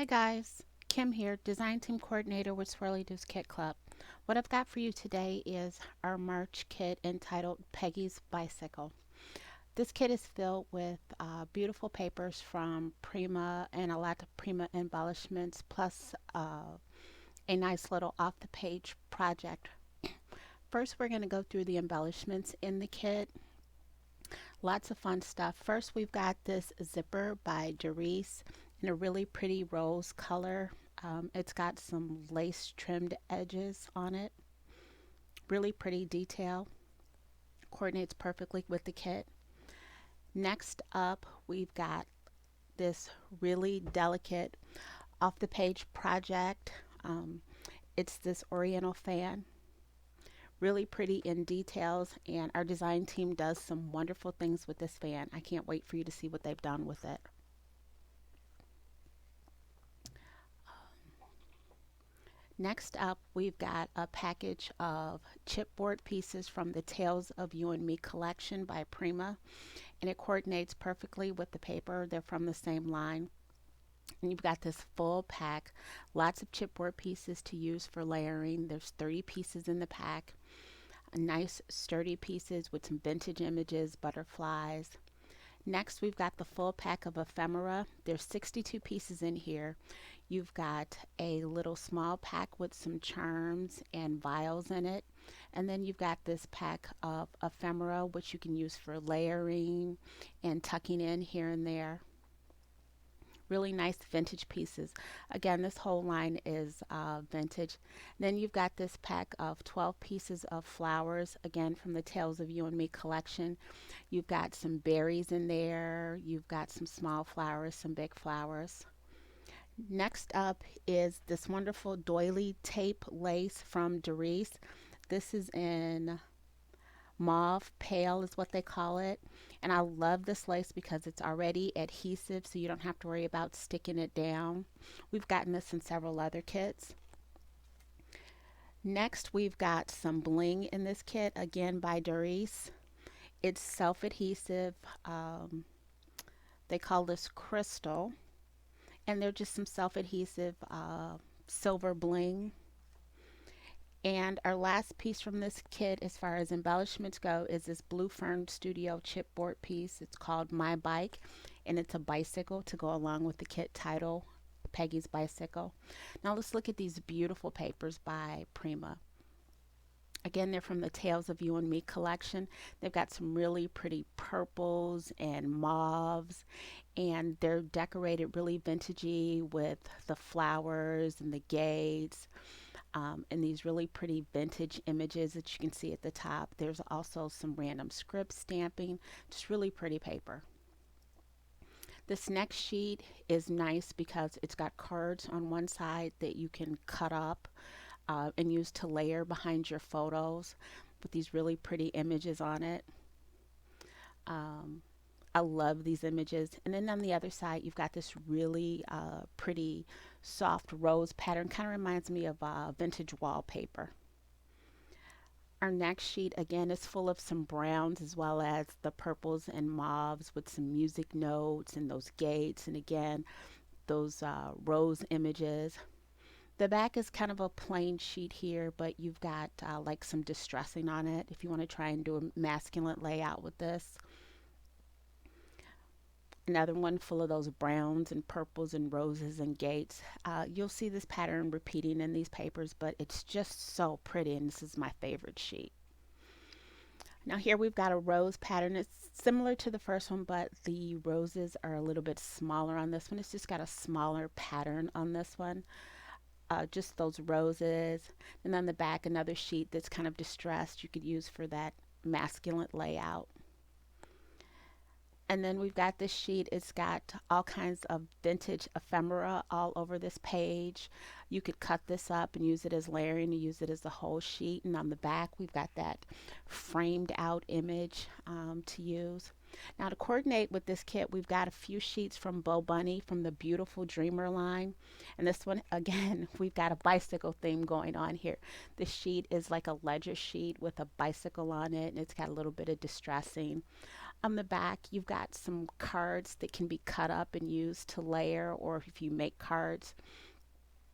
Hi guys, Kim here, Design Team Coordinator with Swirly Doos Kit Club. What I've got for you today is our March kit entitled Peggy's Bicycle. This kit is filled with beautiful papers from Prima and a lot of Prima embellishments, plus a nice little off the page project. First, we're going to go through the embellishments in the kit. Lots of fun stuff. First, we've got this zipper by Doris in a really pretty rose color. It's got some lace trimmed edges on it. Really pretty detail. Coordinates perfectly with the kit. Next up, we've got this really delicate off the page project. It's this oriental fan. Really pretty in details, and our design team does some wonderful things with this fan. I can't wait for you to see what they've done with it. Next up, we've got a package of chipboard pieces from the Tales of You and Me collection by Prima, and it coordinates perfectly with the paper. They're from the same line. And you've got this full pack, lots of chipboard pieces to use for layering. There's 30 pieces in the pack, nice sturdy pieces with some vintage images, butterflies. Next, we've got the full pack of ephemera. There's 62 pieces in here. You've got a little small pack with some charms and vials in it. And then you've got this pack of ephemera, which you can use for layering and tucking in here and there. Really nice vintage pieces. Again, this whole line is vintage. Then you've got this pack of 12 pieces of flowers, again from the Tales of You and Me collection. You've got some berries in there. You've got some small flowers, some big flowers. Next up is this wonderful doily tape lace from Doris. This is in mauve pale is what they call it, and I love this lace because it's already adhesive, so you don't have to worry about sticking it down. We've gotten this in several other kits. Next, we've got some bling in this kit, again by Doris. It's self-adhesive. They call this crystal, and they're just some self-adhesive silver bling. And our last piece from this kit, as far as embellishments go, is this Blue Fern Studio chipboard piece. It's called My Bike, and it's a bicycle to go along with the kit title, Peggy's Bicycle. Now let's look at these beautiful papers by Prima. Again, they're from the Tales of You and Me collection. They've got some really pretty purples and mauves, and they're decorated really vintagey with the flowers and the gates, and these really pretty vintage images that you can see at the top. There's also some random script stamping, just really pretty paper. This next sheet is nice because it's got cards on one side that you can cut up and use to layer behind your photos with these really pretty images on it. Um, I love these images. And then on the other side, you've got this really pretty soft rose pattern. Kind of reminds me of vintage wallpaper. Our next sheet again is full of some browns as well as the purples and mauves with some music notes and those gates and again those rose images. The back is kind of a plain sheet here, but you've got like some distressing on it if you want to try and do a masculine layout with this. Another one full of those browns and purples and roses and gates. You'll see this pattern repeating in these papers, but it's just so pretty, and this is my favorite sheet. Now here we've got a rose pattern. It's similar to the first one, but the roses are a little bit smaller on this one. It's just got a smaller pattern on this one. Just those roses. And on the back, another sheet that's kind of distressed you could use for that masculine layout. And then we've got this sheet. It's got all kinds of vintage ephemera all over this page. You could cut this up and use it as layering, and use it as the whole sheet. And on the back, we've got that framed out image to use. Now to coordinate with this kit, we've got a few sheets from Bo Bunny from the Beautiful Dreamer line. And this one, again, we've got a bicycle theme going on here. This sheet is like a ledger sheet with a bicycle on it, and it's got a little bit of distressing. On the back, you've got some cards that can be cut up and used to layer, or if you make cards,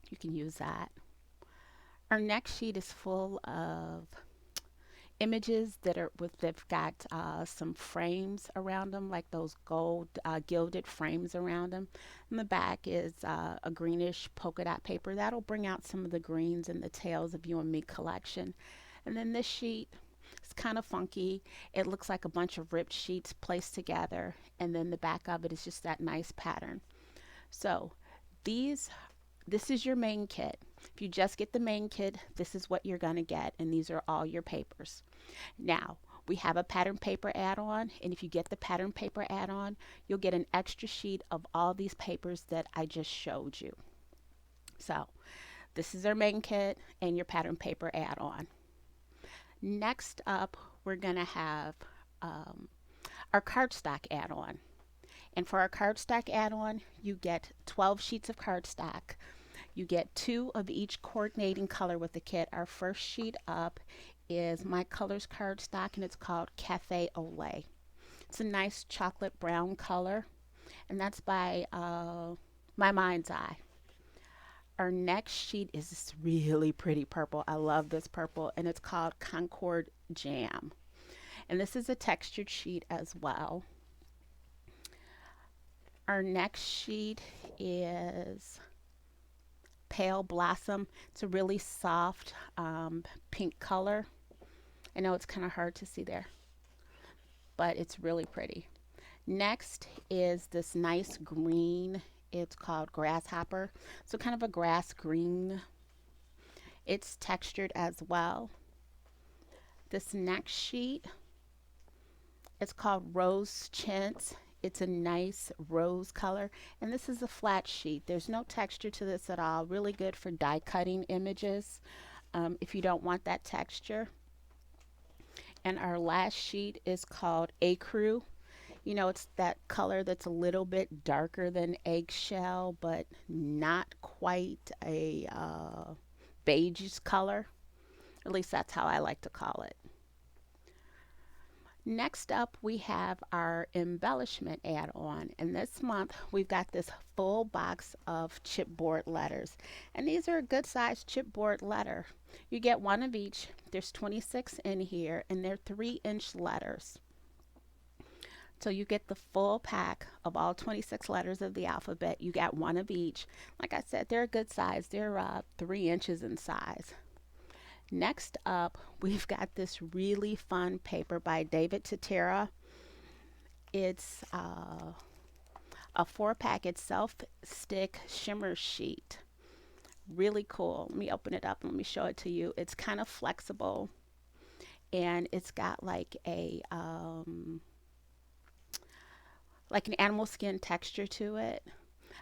you can use that. Our next sheet is full of images that are with they've got some frames around them, like those gold gilded frames around them. And the back is a greenish polka dot paper that'll bring out some of the greens in the Tales of You and Me collection. And then this sheet, it's kind of funky. It looks like a bunch of ripped sheets placed together, and then the back of it is just that nice pattern. So these this is your main kit. If you just get the main kit, this is what you're going to get, and these are all your papers. Now, we have a pattern paper add-on, and if you get the pattern paper add-on, you'll get an extra sheet of all these papers that I just showed you. So, this is our main kit and your pattern paper add-on. Next up, we're going to have our cardstock add-on. And for our cardstock add-on, you get 12 sheets of cardstock. You get 2 of each coordinating color with the kit. Our first sheet up is My Colors cardstock, and it's called Cafe au Lait. It's a nice chocolate brown color, and that's by My Mind's Eye. Our next sheet is this really pretty purple. I love this purple, and it's called Concord Jam. And this is a textured sheet as well. Our next sheet is Pale Blossom. It's a really soft pink color. I know it's kind of hard to see there, but it's really pretty. Next is this nice green. It's called Grasshopper. So kind of a grass green. It's textured as well. This next sheet, it's called Rose Chintz. It's a nice rose color, and this is a flat sheet. There's no texture to this at all. Really good for die cutting images if you don't want that texture. And our last sheet is called Ecru. You know, it's that color that's a little bit darker than eggshell, but not quite a beige color. At least that's how I like to call it. Next up, we have our embellishment add-on, and this month we've got this full box of chipboard letters, and these are a good sized chipboard letter. You get one of each. There's 26 in here, and they're 3-inch letters. So you get the full pack of all 26 letters of the alphabet. You get one of each. Like I said, they're a good size. They're 3 inches in size. Next up, we've got this really fun paper by David Tatera. It's a 4-pack. It's self-stick shimmer sheet. Really cool. Let me open it up and let me show it to you. It's kind of flexible, and it's got like an animal skin texture to it.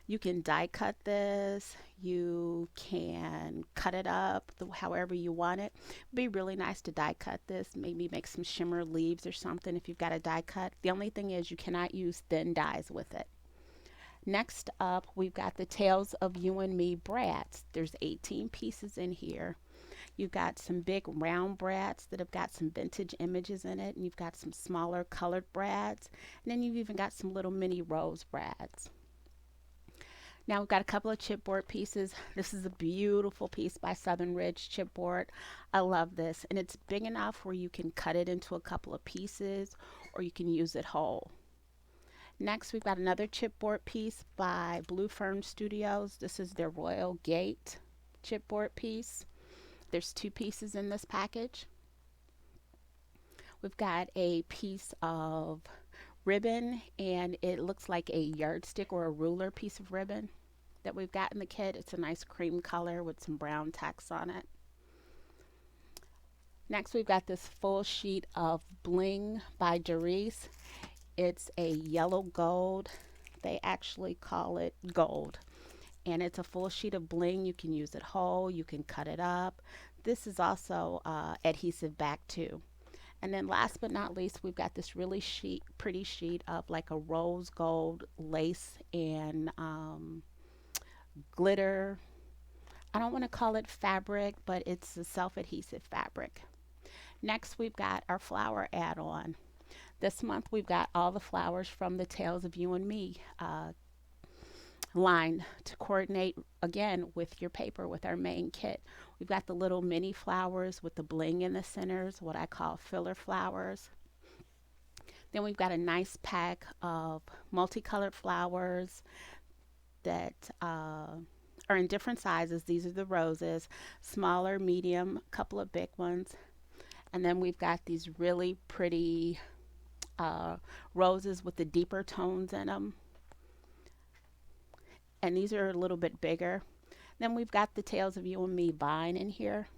You can die cut this. You can cut it up however you want it. It'd be really nice to die cut this. Maybe make some shimmer leaves or something if you've got a die cut. The only thing is you cannot use thin dies with it. Next up, we've got the Tales of You and Me brads. There's 18 pieces in here. You've got some big round brads that have got some vintage images in it, and you've got some smaller colored brads, and then you've even got some little mini rose brads. Now we've got a couple of chipboard pieces. This is a beautiful piece by Southern Ridge Chipboard. I love this, and it's big enough where you can cut it into a couple of pieces, or you can use it whole. Next, we've got another chipboard piece by Blue Fern Studios. This is their Royal Gate chipboard piece. There's 2 pieces in this package. We've got a piece of ribbon, and it looks like a yardstick or a ruler piece of ribbon that we've got in the kit. It's a nice cream color with some brown text on it. Next, we've got this full sheet of bling by Doris. It's a yellow gold. They actually call it gold, and it's a full sheet of bling. You can use it whole, you can cut it up. This is also adhesive back too. And then last but not least, we've got this really pretty sheet of like a rose gold lace and glitter. I don't want to call it fabric, but it's a self-adhesive fabric. Next, we've got our flower add-on. This month, we've got all the flowers from the Tales of You and Me line to coordinate again with your paper with our main kit. We've got the little mini flowers with the bling in the centers, what I call filler flowers. Then we've got a nice pack of multicolored flowers that are in different sizes. These are the roses, smaller, medium, a couple of big ones. And then we've got these really pretty uh, roses with the deeper tones in them. And these are a little bit bigger. Then we've got the Tales of You and Me vine in here,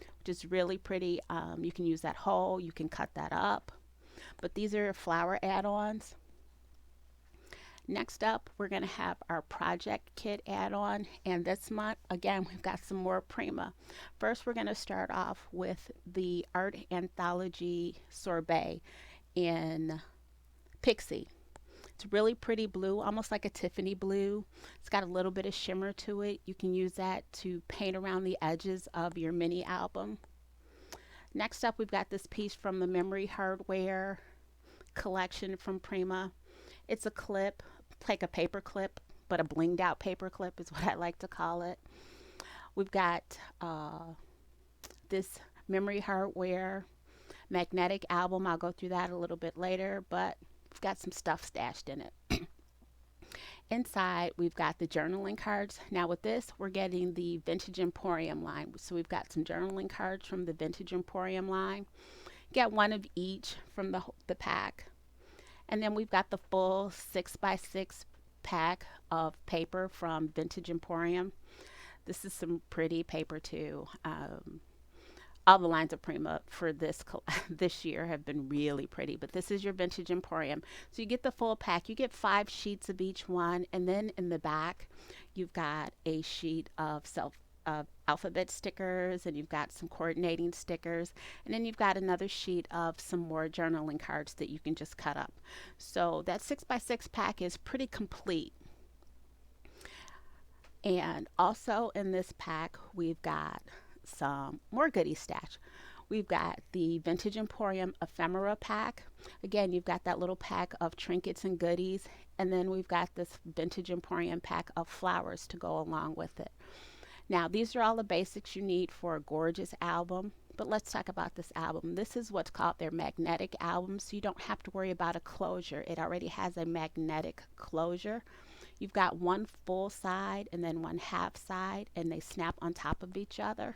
which is really pretty. You can use that whole, you can cut that up. But these are flower add-ons. Next up, we're going to have our project kit add-on. And this month, again, we've got some more Prima. First, we're going to start off with the Art Anthology Sorbet in Pixie. It's really pretty blue, almost like a Tiffany blue. It's got a little bit of shimmer to it. You can use that to paint around the edges of your mini album. Next up, we've got this piece from the Memory Hardware collection from Prima. It's a clip, like a paper clip, but a blinged out paper clip is what I like to call it. We've got this Memory Hardware magnetic album. I'll go through that a little bit later, but we've got some stuff stashed in it. Inside, we've got the journaling cards. Now with this, we're getting the Vintage Emporium line. So we've got some journaling cards from the Vintage Emporium line. Get one of each from the pack. And then we've got the full 6x6 pack of paper from Vintage Emporium. This is some pretty paper too. All the lines of Prima for this year have been really pretty, but this is your Vintage Emporium. So you get the full pack. You get 5 sheets of each one, and then in the back, you've got a sheet of alphabet stickers, and you've got some coordinating stickers, and then you've got another sheet of some more journaling cards that you can just cut up. So that 6x6 pack is pretty complete. And also in this pack, we've got some more goodie stash. We've got the Vintage Emporium ephemera pack. Again, you've got that little pack of trinkets and goodies, and then we've got this Vintage Emporium pack of flowers to go along with it. Now, these are all the basics you need for a gorgeous album, but let's talk about this album. This is what's called their magnetic album, so you don't have to worry about a closure. It already has a magnetic closure. You've got one full side and then one half side, and they snap on top of each other.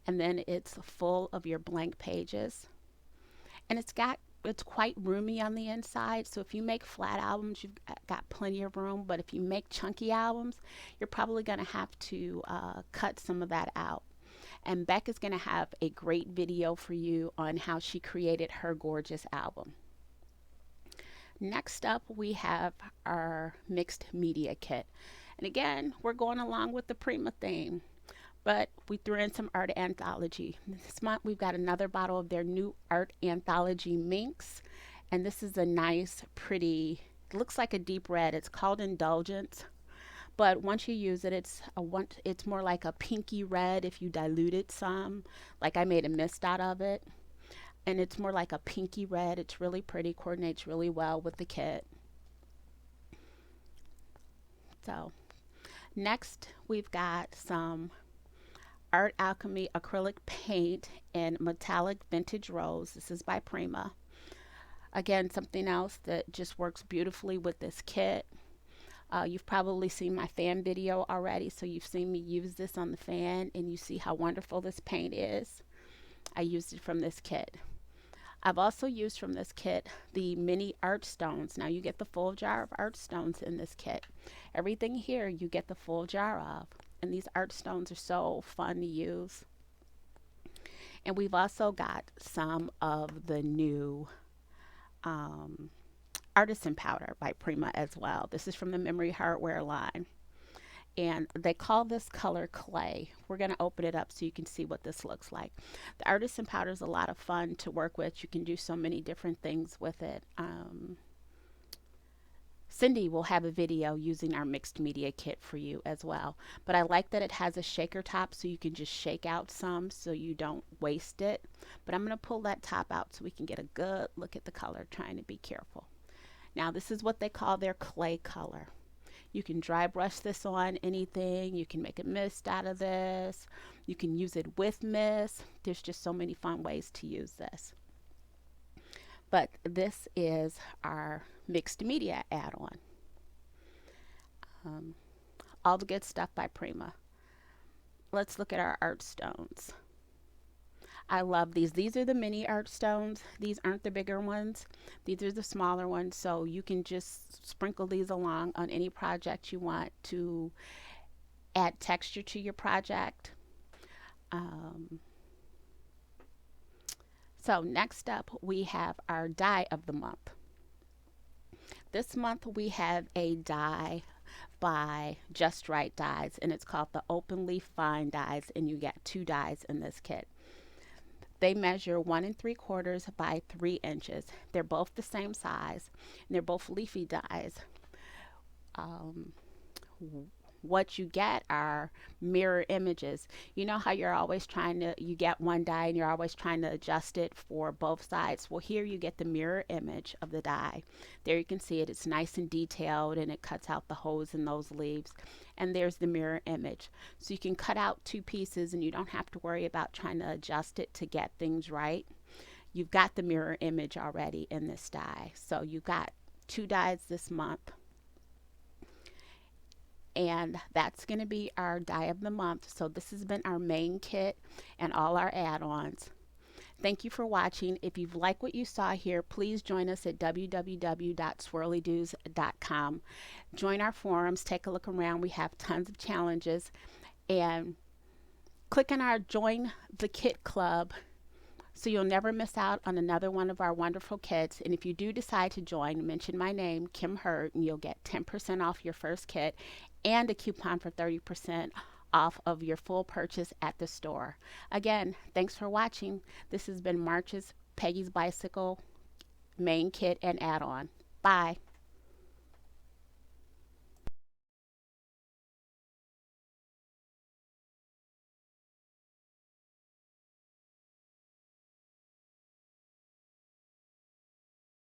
And then it's full of your blank pages. And it's quite roomy on the inside. So if you make flat albums, you've got plenty of room. But if you make chunky albums, you're probably going to have to cut some of that out. And Beck is going to have a great video for you on how she created her gorgeous album. Next up, we have our mixed media kit. And again, we're going along with the Prima theme, but we threw in some art anthology. This month, we've got another bottle of their new art anthology minks. And this is a nice, pretty, it looks like a deep red. It's called Indulgence. But once you use it, it's more like a pinky red if you dilute it some. Like I made a mist out of it. And it's more like a pinky red. It's really pretty, coordinates really well with the kit. So next, we've got some Art Alchemy acrylic paint in metallic vintage rose. This is by Prima. Again, something else that just works beautifully with this kit. You've probably seen my fan video already, so you've seen me use this on the fan, and you see how wonderful this paint is. I used it from this kit. I've also used from this kit the mini art stones. Now you get the full jar of art stones in this kit. Everything here you get the full jar of. And these art stones are so fun to use. And we've also got some of the new artisan powder by Prima as well. This is from the Memory Hardware line. And they call this color clay. We're going to open it up so you can see what this looks like. The artisan powder is a lot of fun to work with. You can do so many different things with it. Cindy will have a video using our mixed media kit for you as well. But I like that it has a shaker top so you can just shake out some so you don't waste it. But I'm going to pull that top out so we can get a good look at the color, trying to be careful. Now this is what they call their clay color. You can dry brush this on anything. You can make a mist out of this. You can use it with mist. There's just so many fun ways to use this. But this is our mixed media add-on. Um, all the good stuff by Prima. Let's look at our art stones. I love these. These are the mini art stones. These aren't the bigger ones. These are the smaller ones. So you can just sprinkle these along on any project you want to add texture to your project. Um, so next up, we have our die of the month. This month we have a die by Just Right Dies, and it's called the Openly Fine Dies, and you get 2 dies in this kit. They measure 1 3/4 by 3 inches. They're both the same size, and they're both leafy dies. Um, what you get are mirror images. You know how you're always trying to, you get one die and you're always trying to adjust it for both sides. Well, here you get the mirror image of the die. There you can see it. It's nice and detailed, and it cuts out the holes in those leaves. And there's the mirror image. So you can cut out 2 pieces and you don't have to worry about trying to adjust it to get things right. You've got the mirror image already in this die. So you've got 2 dies this month. And that's going to be our die of the month. So this has been our main kit and all our add-ons. Thank you for watching. If you've liked what you saw here, please join us at www.swirlydoos.com. Join our forums, take a look around. We have tons of challenges. And click on our Join the Kit Club so you'll never miss out on another one of our wonderful kits. And if you do decide to join, mention my name, Kim Hurt, and you'll get 10% off your first kit and a coupon for 30% off of your full purchase at the store. Again, thanks for watching. This has been March's Peggy's Bicycle main kit and add-on. Bye.